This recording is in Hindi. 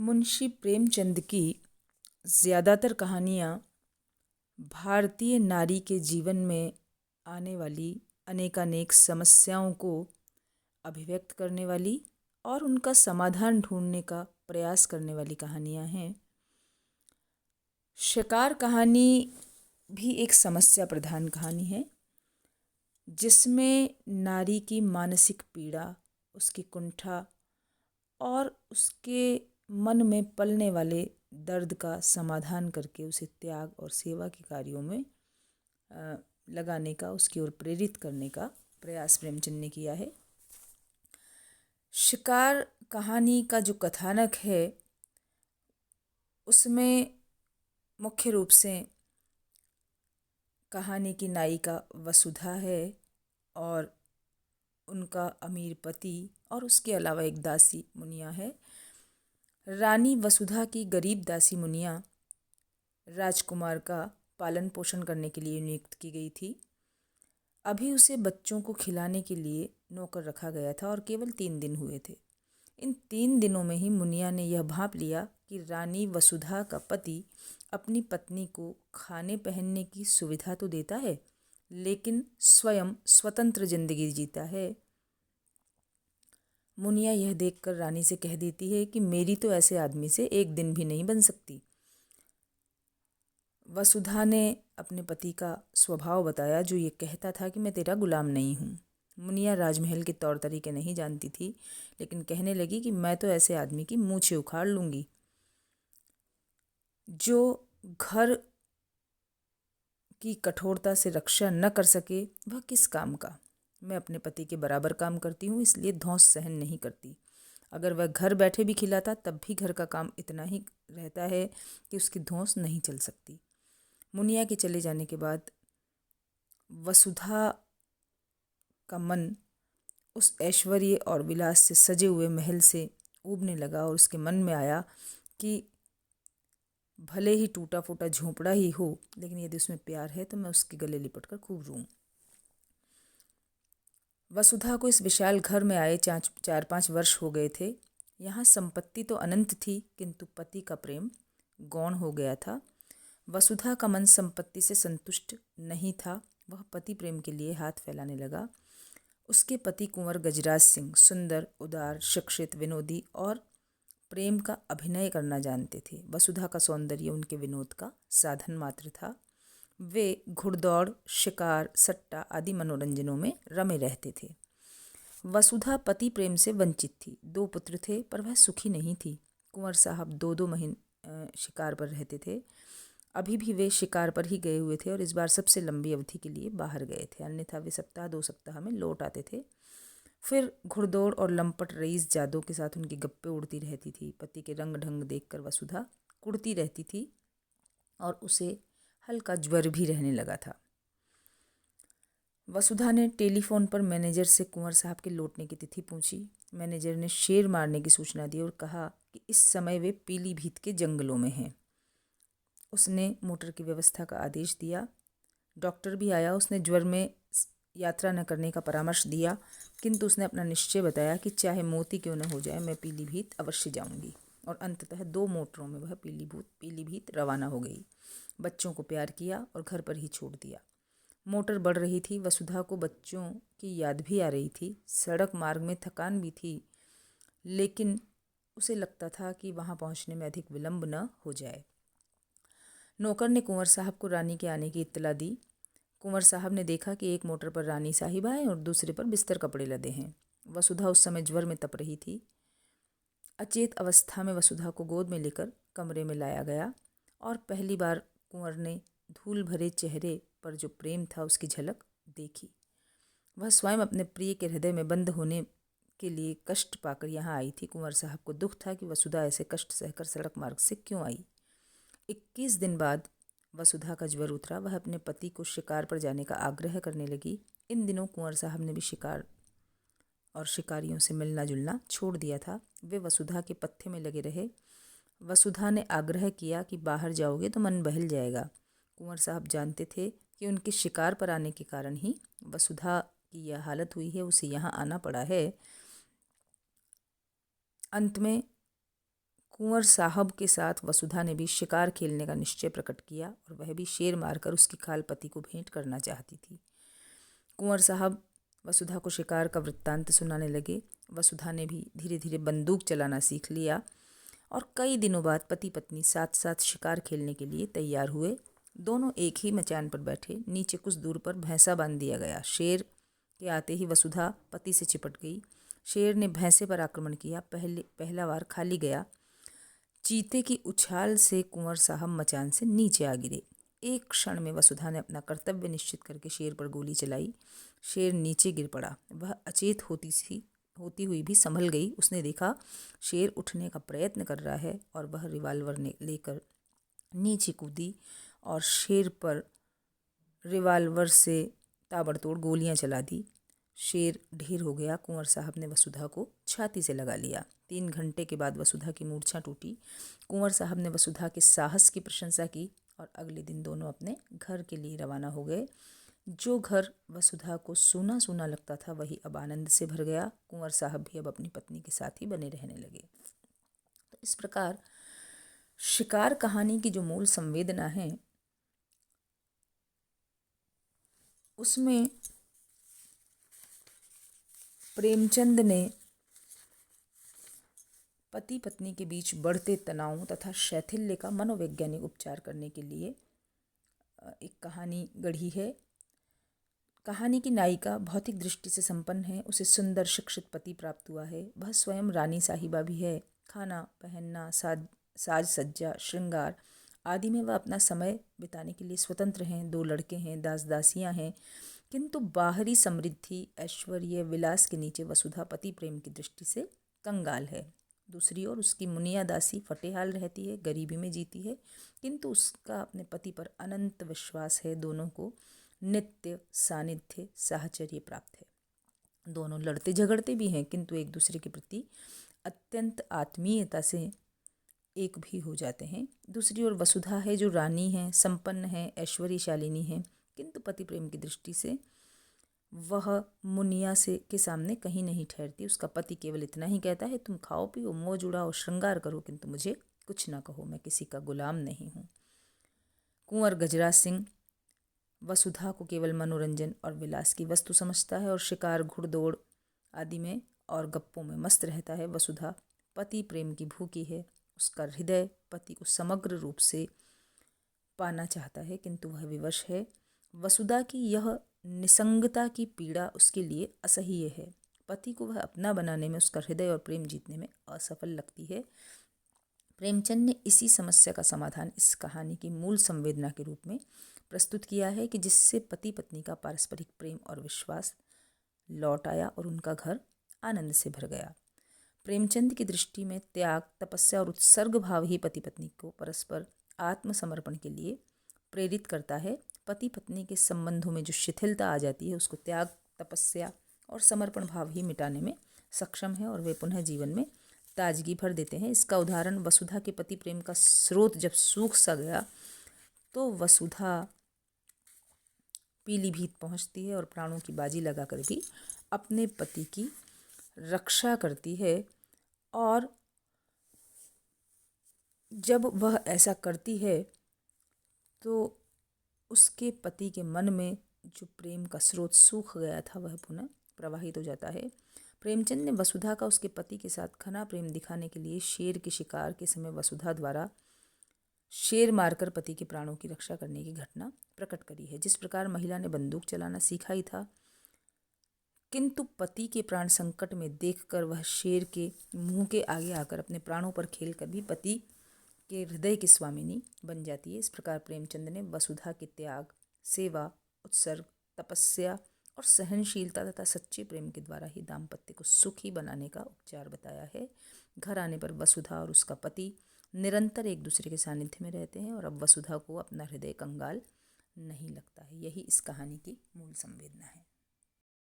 मुंशी प्रेमचंद की ज़्यादातर कहानियाँ भारतीय नारी के जीवन में आने वाली अनेकानेक समस्याओं को अभिव्यक्त करने वाली और उनका समाधान ढूंढने का प्रयास करने वाली कहानियाँ हैं। शिकार कहानी भी एक समस्या प्रधान कहानी है, जिसमें नारी की मानसिक पीड़ा, उसकी कुंठा और उसके मन में पलने वाले दर्द का समाधान करके उसे त्याग और सेवा के कार्यों में लगाने का, उसकी ओर प्रेरित करने का प्रयास प्रेमचंद ने किया है। शिकार कहानी का जो कथानक है उसमें मुख्य रूप से कहानी की नायिका वसुधा है और उनका अमीर पति और उसके अलावा एक दासी मुनिया है। रानी वसुधा की गरीब दासी मुनिया राजकुमार का पालन पोषण करने के लिए नियुक्त की गई थी। अभी उसे बच्चों को खिलाने के लिए नौकर रखा गया था और केवल 3 दिन हुए थे। इन 3 दिनों में ही मुनिया ने यह भांप लिया कि रानी वसुधा का पति अपनी पत्नी को खाने पहनने की सुविधा तो देता है, लेकिन स्वयं स्वतंत्र जिंदगी जीता है। मुनिया यह देखकर रानी से कह देती है कि मेरी तो ऐसे आदमी से एक दिन भी नहीं बन सकती। वसुधा ने अपने पति का स्वभाव बताया, जो ये कहता था कि मैं तेरा गुलाम नहीं हूँ। मुनिया राजमहल के तौर तरीके नहीं जानती थी, लेकिन कहने लगी कि मैं तो ऐसे आदमी की मूछें उखाड़ लूँगी जो घर की कठोरता से रक्षा न कर सके। वह किस काम का? मैं अपने पति के बराबर काम करती हूँ, इसलिए धौंस सहन नहीं करती। अगर वह घर बैठे भी खिलाता तब भी घर का काम इतना ही रहता है कि उसकी धौंस नहीं चल सकती। मुनिया के चले जाने के बाद वसुधा का मन उस ऐश्वर्य और विलास से सजे हुए महल से ऊबने लगा और उसके मन में आया कि भले ही टूटा फूटा झोंपड़ा ही हो, लेकिन यदि उसमें प्यार है तो मैं उसके गले लिपट कर खूब रोऊं। वसुधा को इस विशाल घर में आए 4-5 वर्ष हो गए थे। यहाँ संपत्ति तो अनंत थी, किंतु पति का प्रेम गौण हो गया था। वसुधा का मन संपत्ति से संतुष्ट नहीं था। वह पति प्रेम के लिए हाथ फैलाने लगा। उसके पति कुंवर गजराज सिंह सुंदर, उदार, शिक्षित, विनोदी और प्रेम का अभिनय करना जानते थे। वसुधा का सौंदर्य उनके विनोद का साधन मात्र था। वे घुड़दौड़, शिकार, सट्टा आदि मनोरंजनों में रमे रहते थे। वसुधा पति प्रेम से वंचित थी। 2 पुत्र थे, पर वह सुखी नहीं थी। कुंवर साहब 2-2 महीने शिकार पर रहते थे। अभी भी वे शिकार पर ही गए हुए थे और इस बार सबसे लंबी अवधि के लिए बाहर गए थे, अन्यथा वे सप्ताह 2 सप्ताह में लौट आते थे। फिर घुड़दौड़ और लंपट रईस जादों के साथ उनकी गप्पे उड़ती रहती थी। पति के रंग ढंग देखकर वसुधा कुढ़ती रहती थी और उसे हल्का ज्वर भी रहने लगा था। वसुधा ने टेलीफोन पर मैनेजर से कुंवर साहब के लौटने की तिथि पूछी। मैनेजर ने शेर मारने की सूचना दी और कहा कि इस समय वे पीलीभीत के जंगलों में हैं। उसने मोटर की व्यवस्था का आदेश दिया। डॉक्टर भी आया। उसने ज्वर में यात्रा न करने का परामर्श दिया, किंतु उसने अपना निश्चय बताया कि चाहे मोती क्यों न हो जाए, मैं पीलीभीत अवश्य जाऊंगी। और अंततः 2 मोटरों में वह पीलीभीत रवाना हो गई। बच्चों को प्यार किया और घर पर ही छोड़ दिया। मोटर बढ़ रही थी। वसुधा को बच्चों की याद भी आ रही थी। सड़क मार्ग में थकान भी थी, लेकिन उसे लगता था कि वहां पहुंचने में अधिक विलंब न हो जाए। नौकर ने कुंवर साहब को रानी के आने की इत्तला दी। कुंवर साहब ने देखा कि एक मोटर पर रानी साहिबा है और दूसरे पर बिस्तर कपड़े लदे हैं। वसुधा उस समय ज्वर में तप रही थी। अचेत अवस्था में वसुधा को गोद में लेकर कमरे में लाया गया और पहली बार कुंवर ने धूल भरे चेहरे पर जो प्रेम था उसकी झलक देखी। वह स्वयं अपने प्रिय के हृदय में बंद होने के लिए कष्ट पाकर यहाँ आई थी। कुंवर साहब को दुख था कि वसुधा ऐसे कष्ट सहकर सड़क मार्ग से क्यों आई। 21 दिन बाद वसुधा का ज्वर उतरा। वह अपने पति को शिकार पर जाने का आग्रह करने लगी। इन दिनों कुंवर साहब ने भी शिकार और शिकारियों से मिलना जुलना छोड़ दिया था। वे वसुधा के पत्थे में लगे रहे। वसुधा ने आग्रह किया कि बाहर जाओगे तो मन बहल जाएगा। कुंवर साहब जानते थे कि उनके शिकार पर आने के कारण ही वसुधा की यह हालत हुई है, उसे यहाँ आना पड़ा है। अंत में कुंवर साहब के साथ वसुधा ने भी शिकार खेलने का निश्चय प्रकट किया और वह भी शेर मारकर उसकी खाल पति को भेंट करना चाहती थी। कुंवर साहब वसुधा को शिकार का वृत्तांत सुनाने लगे। वसुधा ने भी धीरे धीरे बंदूक चलाना सीख लिया और कई दिनों बाद पति पत्नी साथ साथ शिकार खेलने के लिए तैयार हुए। दोनों एक ही मचान पर बैठे। नीचे कुछ दूर पर भैंसा बांध दिया गया। शेर के आते ही वसुधा पति से चिपट गई। शेर ने भैंसे पर आक्रमण किया। पहला वार खाली गया। चीते की उछाल से कुंवर साहब मचान से नीचे आ गिरे। एक क्षण में वसुधा ने अपना कर्तव्य निश्चित करके शेर पर गोली चलाई। शेर नीचे गिर पड़ा। वह अचेत होती हुई भी संभल गई। उसने देखा शेर उठने का प्रयत्न कर रहा है और वह रिवाल्वर लेकर नीचे कूदी और शेर पर रिवाल्वर से ताबड़तोड़ गोलियां चला दी। शेर ढेर हो गया। कुंवर साहब ने वसुधा को छाती से लगा लिया। 3 घंटे के बाद वसुधा की मूर्छा टूटी। कुंवर साहब ने वसुधा के साहस की प्रशंसा की और अगले दिन दोनों अपने घर के लिए रवाना हो गए। जो घर वसुधा को सूना सूना लगता था वही अब आनंद से भर गया। कुंवर साहब भी अब अपनी पत्नी के साथ ही बने रहने लगे। तो इस प्रकार शिकार कहानी की जो मूल संवेदना है उसमें प्रेमचंद ने पति पत्नी के बीच बढ़ते तनाव तथा शैथिल्य का मनोवैज्ञानिक उपचार करने के लिए एक कहानी गढ़ी है। कहानी की नायिका भौतिक दृष्टि से संपन्न है। उसे सुंदर शिक्षित पति प्राप्त हुआ है। वह स्वयं रानी साहिबा भी है। खाना पहनना, साज सज्जा, श्रृंगार आदि में वह अपना समय बिताने के लिए स्वतंत्र हैं। 2 लड़के हैं, दास दासियां हैं। किंतु बाहरी समृद्धि, ऐश्वर्य, विलास के नीचे वसुधा पति प्रेम की दृष्टि से कंगाल है। दूसरी ओर उसकी मुनिया दासी फटेहाल रहती है, गरीबी में जीती है, किंतु उसका अपने पति पर अनंत विश्वास है। दोनों को नित्य सानिध्य साहचर्य प्राप्त है। दोनों लड़ते झगड़ते भी हैं किंतु एक दूसरे के प्रति अत्यंत आत्मीयता से एक भी हो जाते हैं। दूसरी ओर वसुधा है जो रानी है, संपन्न है, ऐश्वर्यशालिनी है, किंतु पति प्रेम की दृष्टि से वह मुनिया से के सामने कहीं नहीं ठहरती। उसका पति केवल इतना ही कहता है, तुम खाओ पियो, मौज उड़ाओ, श्रृंगार करो, किंतु मुझे कुछ ना कहो, मैं किसी का गुलाम नहीं हूँ। कुंवर गजराज सिंह वसुधा को केवल मनोरंजन और विलास की वस्तु समझता है और शिकार, घुड़दौड़ आदि में और गप्पों में मस्त रहता है। वसुधा पति प्रेम की भूखी है। उसका हृदय पति को समग्र रूप से पाना चाहता है किंतु वह विवश है। वसुधा की यह निसंगता की पीड़ा उसके लिए असह्य है। पति को वह अपना बनाने में, उसका हृदय और प्रेम जीतने में असफल लगती है। प्रेमचंद ने इसी समस्या का समाधान इस कहानी की मूल संवेदना के रूप में प्रस्तुत किया है कि जिससे पति पत्नी का पारस्परिक प्रेम और विश्वास लौट आया और उनका घर आनंद से भर गया। प्रेमचंद की दृष्टि में त्याग, तपस्या और उत्सर्ग भाव ही पति पत्नी को परस्पर आत्मसमर्पण के लिए प्रेरित करता है। पति पत्नी के संबंधों में जो शिथिलता आ जाती है उसको त्याग, तपस्या और समर्पण भाव ही मिटाने में सक्षम है और वे पुनः जीवन में ताजगी भर देते हैं। इसका उदाहरण वसुधा के पति प्रेम का स्रोत जब सूख सा गया तो वसुधा पीलीभीत पहुंचती है और प्राणों की बाजी लगाकर भी अपने पति की रक्षा करती है। और जब वह ऐसा करती है तो उसके पति के मन में जो प्रेम का स्रोत सूख गया था वह पुनः प्रवाहित हो जाता है। प्रेमचंद ने वसुधा का उसके पति के साथ घना प्रेम दिखाने के लिए शेर के शिकार के समय वसुधा द्वारा शेर मारकर पति के प्राणों की रक्षा करने की घटना प्रकट करी है। जिस प्रकार महिला ने बंदूक चलाना सीखा ही था किंतु पति के प्राण संकट में देखकर वह शेर के मुंह के आगे आकर अपने प्राणों पर खेलकर भी पति के हृदय की स्वामिनी बन जाती है। इस प्रकार प्रेमचंद ने वसुधा के त्याग, सेवा, उत्सर्ग, तपस्या और सहनशीलता तथा सच्चे प्रेम के द्वारा ही दाम्पत्य को सुखी बनाने का उपचार बताया है। घर आने पर वसुधा और उसका पति निरंतर एक दूसरे के सानिध्य में रहते हैं और अब वसुधा को अपना हृदय कंगाल नहीं लगता है। यही इस कहानी की मूल संवेदना है।